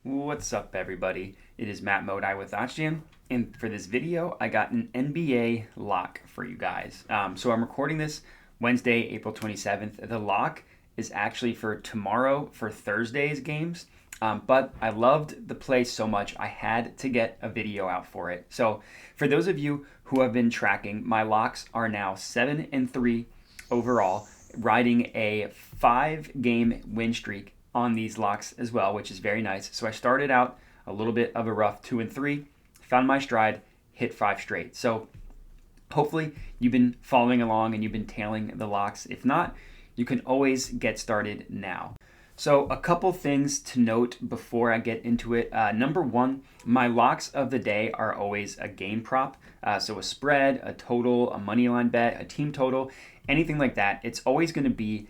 What's up, everybody? It is Matt Modi with OddsJam, and for this video, I got an NBA lock for you guys. So I'm recording this Wednesday, April 27th. The lock is actually for tomorrow for Thursday's games, but I loved the play so much I had to get a video out for it. So for those of you who have been tracking, my locks are now 7-3 overall, riding a 5-game win streak on these locks as well, which is very nice. So I started out a little bit of a rough 2-3, found my stride, hit 5 straight. So hopefully you've been following along and you've been tailing the locks. If not, you can always get started now. So a couple things to note before I get into it. Number one, my locks of the day are always a game prop. So a spread, a total, a money line bet, a team total, anything like that. It's always going to be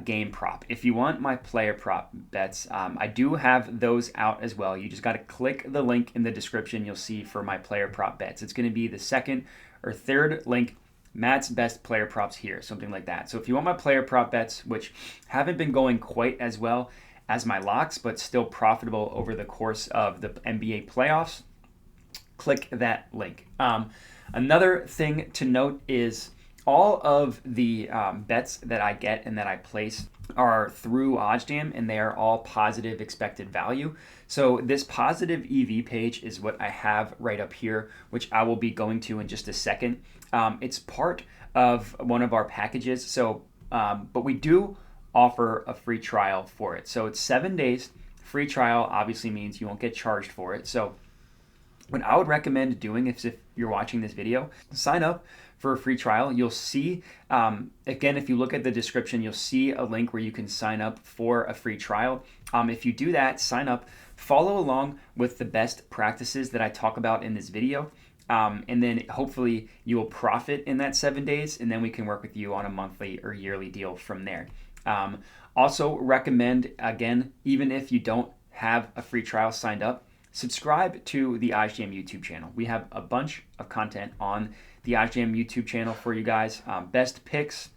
game prop. If you want my player prop bets, I do have those out as well. You just got to click the link in the description you'll see for my player prop bets. It's going to be the second or third link, Matt's best player props here, something like that. So if you want my player prop bets, which haven't been going quite as well as my locks, but still profitable over the course of the NBA playoffs, click that link. Another thing to note is all of the bets that I get and that I place are through OddsJam, and they are all positive expected value. So this positive EV page is what I have right up here, which I will be going to in just a second. It's part of one of our packages. So, but we do offer a free trial for it. So it's 7 days. Free trial obviously means you won't get charged for it. So what I would recommend doing if you're watching this video, sign up for a free trial. You'll see, again, if you look at the description, you'll see a link where you can sign up for a free trial. If you do that, sign up, follow along with the best practices that I talk about in this video. And then hopefully you will profit in that 7 days, and then we can work with you on a monthly or yearly deal from there. Also recommend, again, even if you don't have a free trial signed up, subscribe to the OddsJam YouTube channel. We have a bunch of content on the OddsJam YouTube channel for you guys. Best picks,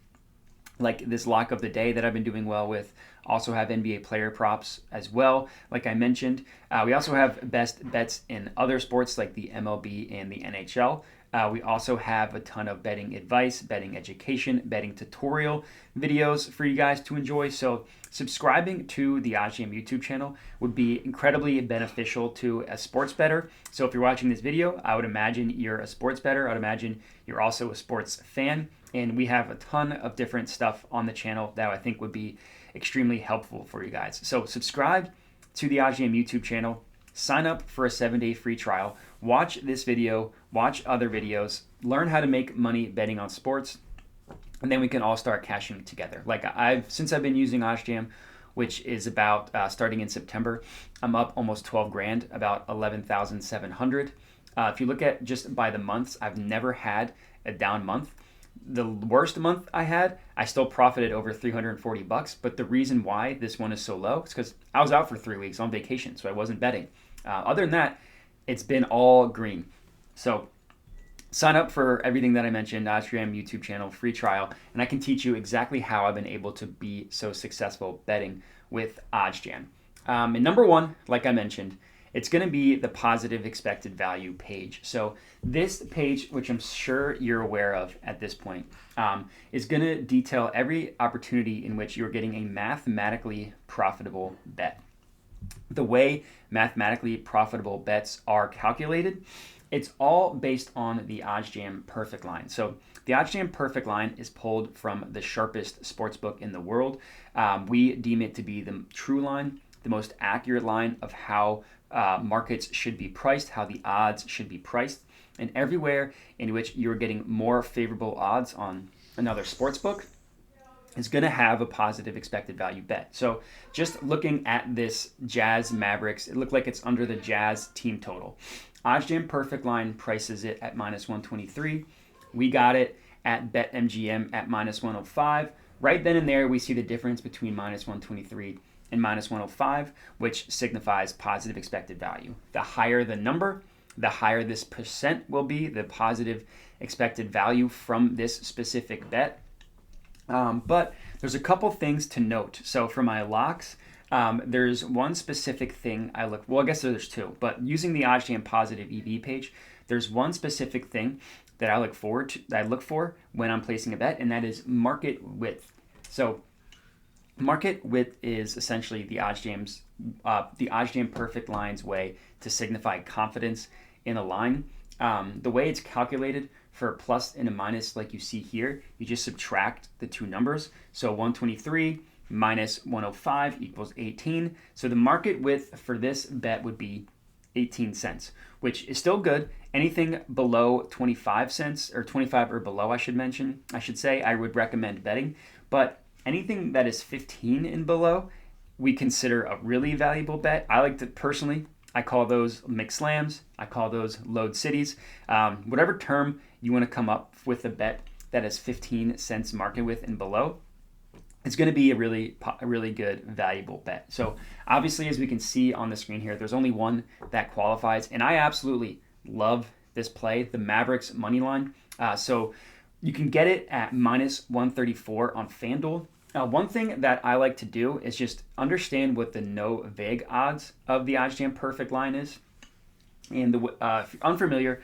like this lock of the day that I've been doing well with. Also have NBA player props as well, like I mentioned. We also have best bets in other sports like the MLB and the NHL. We also have a ton of betting advice, betting education, betting tutorial videos for you guys to enjoy. So subscribing to the OddsJam YouTube channel would be incredibly beneficial to a sports bettor. So if you're watching this video, I would imagine you're a sports bettor. I would imagine you're also a sports fan. And we have a ton of different stuff on the channel that I think would be extremely helpful for you guys. So subscribe to the OddsJam YouTube channel. Sign up for a 7-day free trial. Watch this video, watch other videos, learn how to make money betting on sports, and then we can all start cashing together. Like since I've been using OddsJam, which is about starting in September, I'm up almost 12 grand, about 11,700. If you look at just by the months, I've never had a down month. The worst month I had, I still profited over $340, but the reason why this one is so low is because I was out for 3 weeks on vacation, so I wasn't betting. Other than that, it's been all green. So sign up for everything that I mentioned, OddsJam YouTube channel, free trial, and I can teach you exactly how I've been able to be so successful betting with OddsJam. And number one, like I mentioned, it's going to be the positive expected value page. So this page, which I'm sure you're aware of at this point, is going to detail every opportunity in which you're getting a mathematically profitable bet. The way mathematically profitable bets are calculated, it's all based on the OddsJam perfect line. So the OddsJam perfect line is pulled from the sharpest sportsbook in the world. We deem it to be the true line, the most accurate line of how markets should be priced, how the odds should be priced, and everywhere in which you're getting more favorable odds on another sportsbook is going to have a positive expected value bet. So just looking at this Jazz Mavericks, it looked like it's under the Jazz team total. OddsJam perfect line prices it at -123. We got it at BetMGM at -105. Right then and there, we see the difference between -123 and -105, which signifies positive expected value. The higher the number, the higher this percent will be, the positive expected value from this specific bet. But there's a couple things to note. So for my locks, There's one specific thing I look. Well, I guess there's two, but using the OddsJam positive EV page, there's one specific thing that I look forward to. That I look for when I'm placing a bet, and that is market width. So, market width is essentially the OddsJam perfect lines way to signify confidence in a line. The way it's calculated for a plus and a minus, like you see here, you just subtract the two numbers. So 123 minus 105 equals 18. So the market width for this bet would be 18 cents, which is still good. Anything below 25 cents or 25 or below, I should say, I would recommend betting. But anything that is 15 and below, we consider a really valuable bet. I like to personally, I call those mixed slams. I call those load cities. Whatever term you want to come up with a bet that is 15 cents market width and below, it's going to be a really good, valuable bet. So obviously, as we can see on the screen here, there's only one that qualifies, and I absolutely love this play, the Mavericks money line. So you can get it at minus 134 on FanDuel. One thing that I like to do is just understand what the no-vig odds of the OddsJam perfect line is. And if you're unfamiliar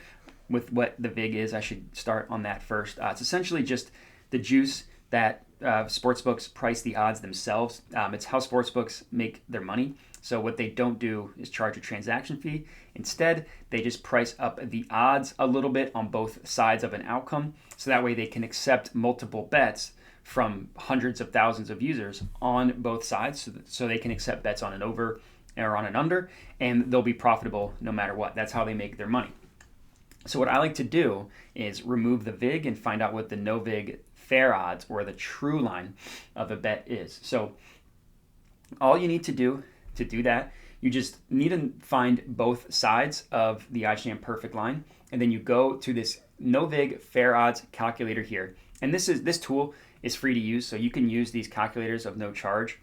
with what the vig is, I should start on that first. It's essentially just the juice that sportsbooks price the odds themselves. It's how sportsbooks make their money. So what they don't do is charge a transaction fee. Instead, they just price up the odds a little bit on both sides of an outcome. So that way they can accept multiple bets from hundreds of thousands of users on both sides. So they can accept bets on an over or on an under, and they'll be profitable no matter what. That's how they make their money. So what I like to do is remove the vig and find out what the no-vig fair odds or the true line of a bet is. So all you need to do that, you just need to find both sides of the OddsJam perfect line, and then you go to this no-vig fair odds calculator here. And this tool is free to use, so you can use these calculators of no charge.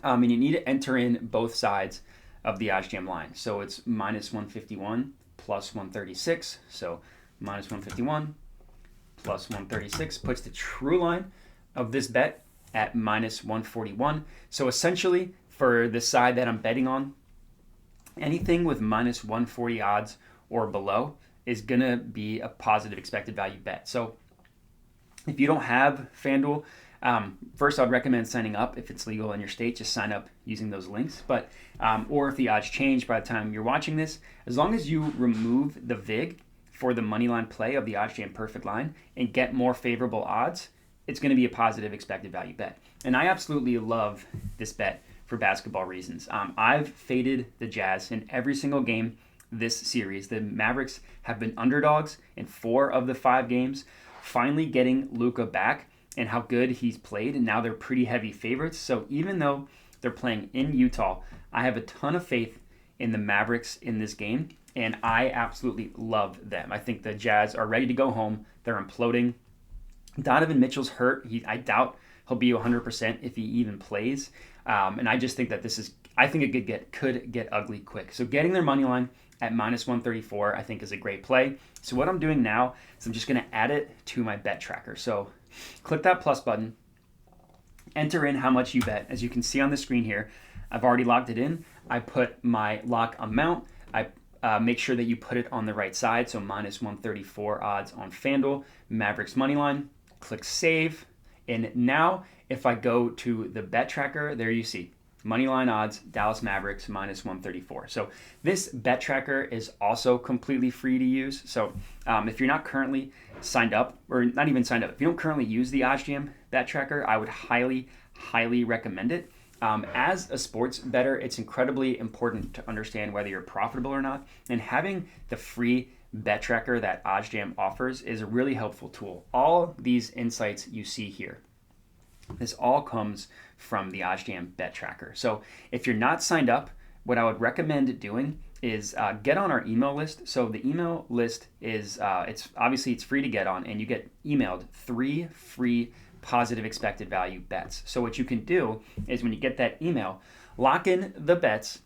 And you need to enter in both sides of the OddsJam line. So it's minus 151 plus 136. So minus 151 plus 136 puts the true line of this bet at minus 141. So essentially, for the side that I'm betting on, anything with minus 140 odds or below is going to be a positive expected value bet. So if you don't have FanDuel, first I'd recommend signing up if it's legal in your state. Just sign up using those links. But or if the odds change by the time you're watching this, as long as you remove the vig for the money line play of the OddsJam perfect line and get more favorable odds, it's going to be a positive expected value bet. And I absolutely love this bet for basketball reasons. I've faded the Jazz in every single game this series. The Mavericks have been underdogs in 4 of the 5 games. Finally getting Luka back and how good he's played, and now they're pretty heavy favorites. So even though they're playing in Utah, I have a ton of faith in the Mavericks in this game, and I absolutely love them. I think the Jazz are ready to go home. They're imploding. Donovan Mitchell's hurt. I doubt he'll be 100% if he even plays. And I just think that I think it could get ugly quick. So getting their money line at minus 134, I think is a great play. So what I'm doing now is I'm just going to add it to my bet tracker. So click that plus button, enter in how much you bet. As you can see on the screen here, I've already logged it in. I put my lock amount. I make sure that you put it on the right side. So minus 134 odds on FanDuel, Mavericks money line. Click save. And now if I go to the bet tracker, there you see moneyline odds, Dallas Mavericks minus 134. So this bet tracker is also completely free to use. So if you're not currently signed up, or not even signed up, if you don't currently use the OddsJam bet tracker, I would highly, highly recommend it. As a sports bettor, it's incredibly important to understand whether you're profitable or not. And having the free bet tracker that OddsJam offers is a really helpful tool. All these insights you see here, this all comes from the OddsJam bet tracker. So if you're not signed up, what I would recommend doing is get on our email list. So the email list is it's free to get on, and you get emailed 3 free positive expected value bets. So what you can do is when you get that email, lock in the bets,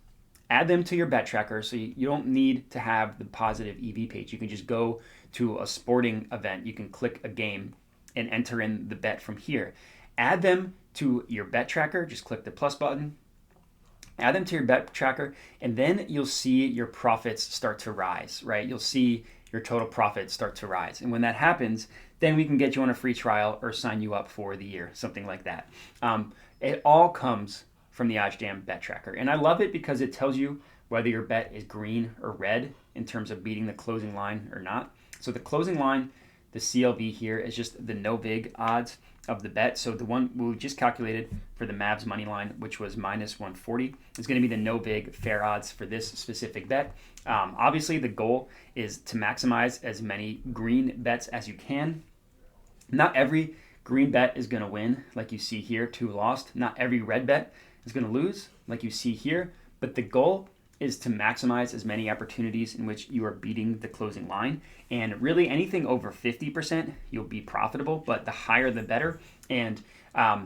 add them to your bet tracker. So you don't need to have the positive EV page. You can just go to a sporting event. You can click a game and enter in the bet from here. Add them to your bet tracker. Just click the plus button, Add them to your bet tracker, and then you'll see your profits start to rise, right? You'll see your total profits start to rise. And when that happens, then we can get you on a free trial or sign you up for the year, something like that. It all comes from the OddsJam bet tracker. And I love it because it tells you whether your bet is green or red in terms of beating the closing line or not. So the closing line, the CLV here, is just the no-vig odds of the bet. So the one we just calculated for the Mavs money line, which was minus 140, is going to be the no-vig fair odds for this specific bet. Obviously, the goal is to maximize as many green bets as you can. Not every green bet is going to win, like you see here, 2 lost. Not every red bet is going to lose, like you see here. But the goal is to maximize as many opportunities in which you are beating the closing line. And really anything over 50%, you'll be profitable, but the higher the better. And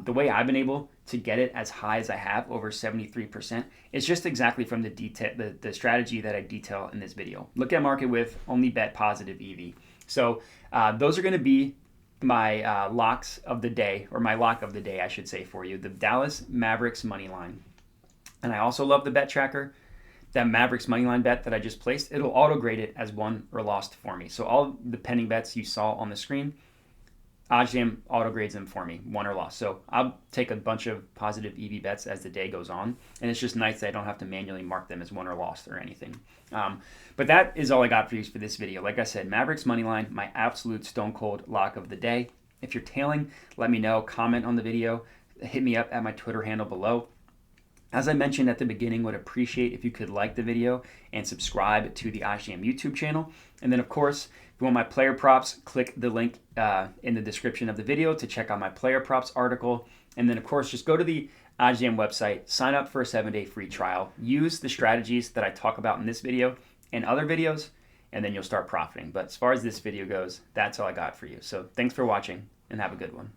the way I've been able to get it as high as I have, over 73%, is just exactly from the strategy that I detail in this video. Look at market with, only bet positive EV. So those are going to be my locks of the day, or my lock of the day, I should say, for you. The Dallas Mavericks money line. And I also love the bet tracker. That Mavericks moneyline bet that I just placed, it'll auto grade it as won or lost for me. So all the pending bets you saw on the screen, OddsJam auto grades them for me, won or lost. So I'll take a bunch of positive EV bets as the day goes on, and it's just nice that I don't have to manually mark them as won or lost or anything. But that is all I got for you for this video. Like I said, Mavericks moneyline, my absolute stone cold lock of the day. If you're tailing, let me know. Comment on the video. Hit me up at my Twitter handle below. As I mentioned at the beginning, would appreciate if you could like the video and subscribe to the OddsJam YouTube channel. And then, of course, if you want my player props, click the link in the description of the video to check out my player props article. And then, of course, just go to the OddsJam website, sign up for a 7-day free trial, use the strategies that I talk about in this video and other videos, and then you'll start profiting. But as far as this video goes, that's all I got for you. So thanks for watching, and have a good one.